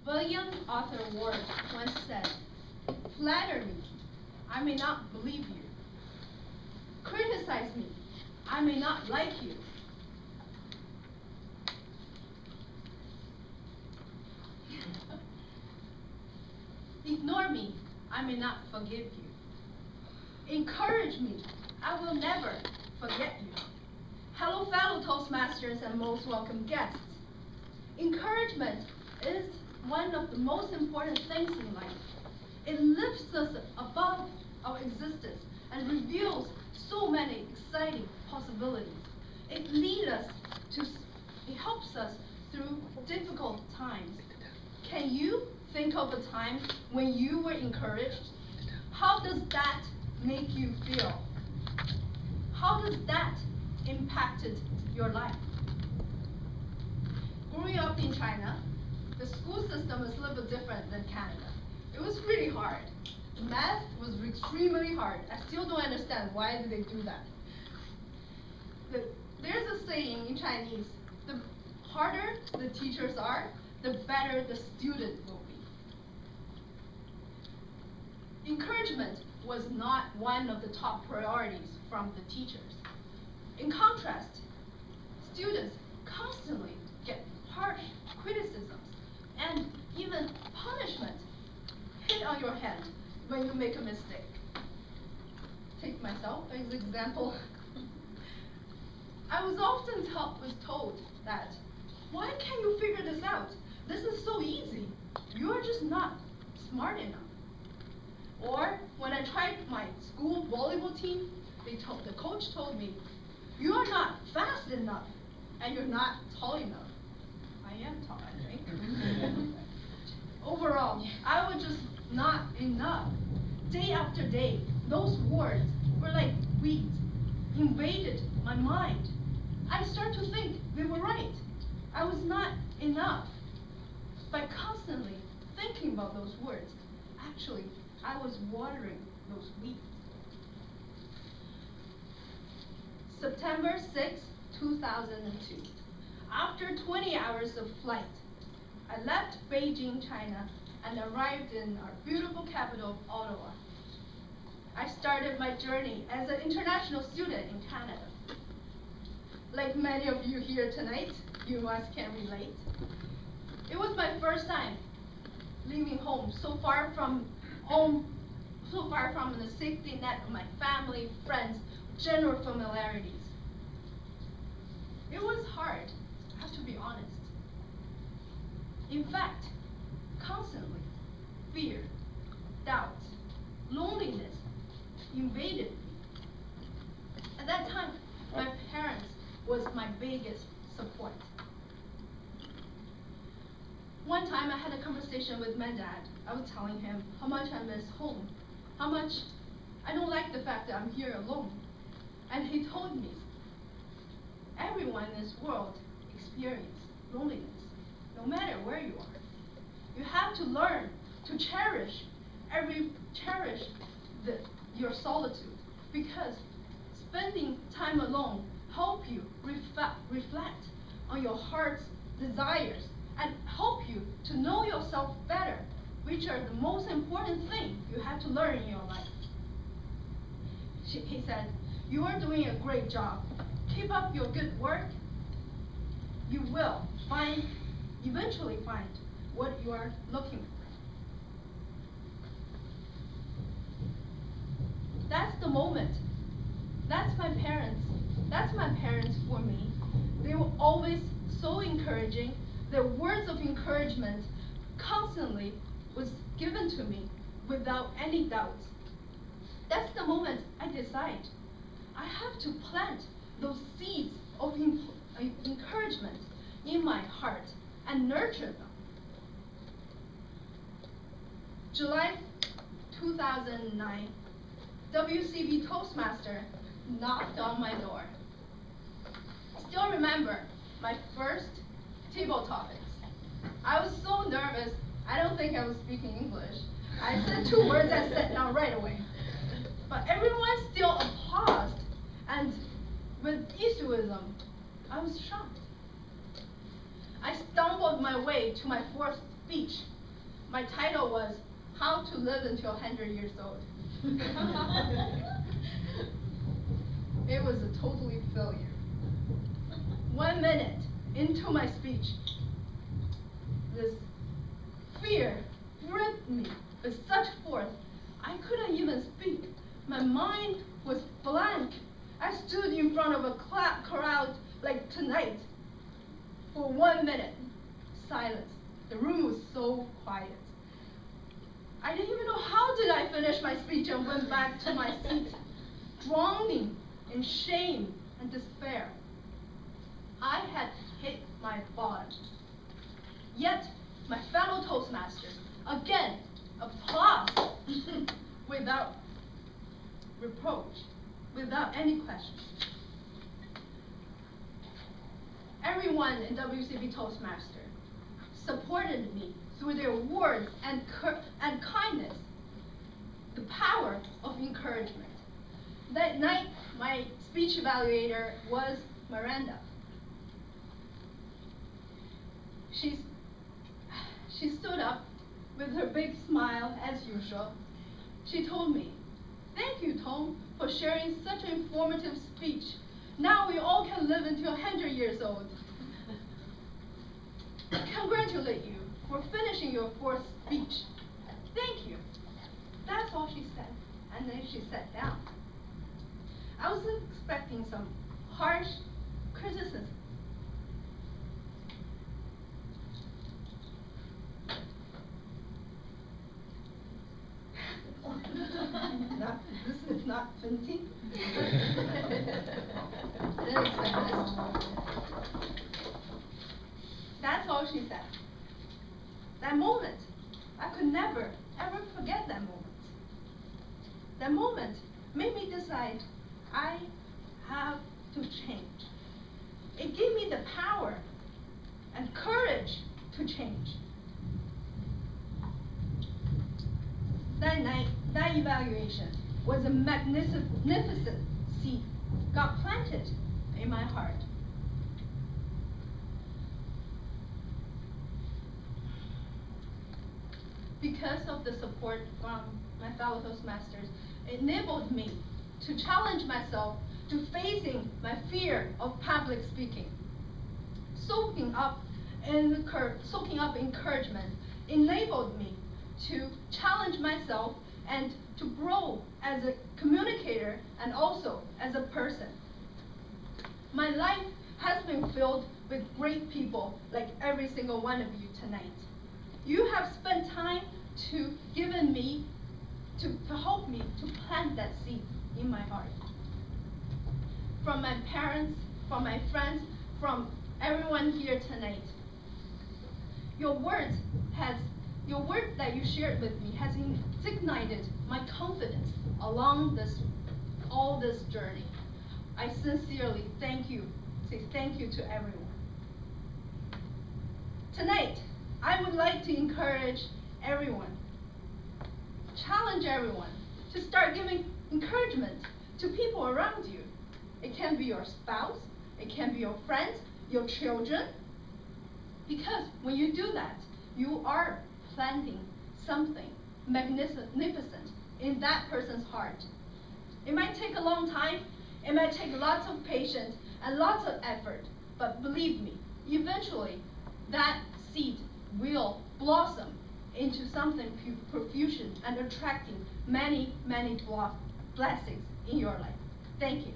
William Arthur Ward once said, "Flatter me, I may not believe you. Criticize me, I may not like you. Ignore me, I may not forgive you. Encourage me, I will never forget you." Hello, fellow Toastmasters and most welcome guests. Encouragement is one of the most important things in life. It lifts us above our existence and reveals so many exciting possibilities. It leads us to, it helps us through difficult times. Can you think of a time when you were encouraged? How does that make you feel? How does that impacted your life? Growing up in China, the school system is a little bit different than Canada. It was really hard. Math was extremely hard. I still don't understand why did they do that. There's a saying in Chinese, the harder the teachers are, the better the student will be. Encouragement was not one of the top priorities from the teachers. In contrast, students constantly get harsh criticisms and even punishment hit on your head when you make a mistake. Take myself as an example. I was often told that, "Why can't you figure this out? This is so easy. You are just not smart enough." Or when I tried my school volleyball team, the coach told me, "You are not fast enough and you're not tall enough." I am tall, I think. Overall, I was just not enough. Day after day, those words were like weeds, invaded my mind. I started to think they were right. I was not enough. By constantly thinking about those words, actually, I was watering those weeds. September 6, 2002. After 20 hours of flight, I left Beijing, China, and arrived in our beautiful capital, Ottawa. I started my journey as an international student in Canada. Like many of you here tonight, you must can relate. It was my first time leaving home, so far from the safety net of my family, friends, general familiarities. It was hard, I have to be honest. In fact, constantly, fear, doubt, loneliness invaded me. At that time, my parents was my biggest support. One time I had a conversation with my dad. I was telling him how much I miss home, how much I don't like the fact that I'm here alone. And he told me, everyone in this world experiences loneliness, no matter where you are. You have to learn to cherish your solitude, because spending time alone help you reflect on your heart's desires and help you to know yourself better, which are the most important thing you have to learn in your life. He said, "You are doing a great job. Keep up your good work. You will eventually find what you are looking for." That's the moment. That's my parents. That's my parents for me. They were always so encouraging. Their words of encouragement constantly was given to me without any doubt. That's the moment I decide I have to plant those seeds of encouragement in my heart and nurture them. July 2009, WCB Toastmaster knocked on my door. Still remember my first table topics. I was so nervous, I don't think I was speaking English. I said 2 words and sat down right away. But everyone still applauded, and with enthusiasm, I was shocked. I stumbled my way to my fourth speech My title was How to Live Until 100 Years Old. It was a totally failure. 1 minute into my speech, this fear gripped me with such force I couldn't even speak. My mind was blank. I stood in front of a crowd like tonight for 1 minute. Silence. The room was so quiet. I didn't even know how did I finish my speech and went back to my seat, drowning in shame and despair. I had hit my bottom. Yet, my fellow Toastmasters again applauded without reproach, without any question. Everyone in WCB Toastmasters supported me through their words and kindness, the power of encouragement. That night, my speech evaluator was Miranda. She stood up with her big smile as usual. She told me, "Thank you, Tong, for sharing such an informative speech. Now we all can live until 100 years old. Congratulate you for finishing your fourth speech. Thank you." That's all she said, and then she sat down. I was expecting some harsh criticism. This is not Finty. I didn't expect this. That's all she said. That moment, I could never, ever forget that moment. That moment made me decide I have to change. It gave me the power and courage to change. That night, that evaluation was a magnificent seed got planted in my heart. Because of the support from my fellow Toastmasters, it enabled me to challenge myself to facing my fear of public speaking. Soaking up encouragement enabled me to challenge myself and to grow as a communicator and also as a person. My life has been filled with great people like every single one of you tonight. You have spent time to given me, to help me to plant that seed in my heart. From my parents, from my friends, from everyone here tonight. Your words that you shared with me has ignited my confidence along all this journey. I sincerely say thank you to everyone. Tonight, I would like to encourage everyone, challenge everyone to start giving encouragement to people around you. It can be your spouse, it can be your friends, your children, because when you do that, you are planting something magnificent in that person's heart. It might take a long time, it might take lots of patience and lots of effort, but believe me, eventually that seed will blossom into something profusion and attracting many, many blessings in your life. Thank you.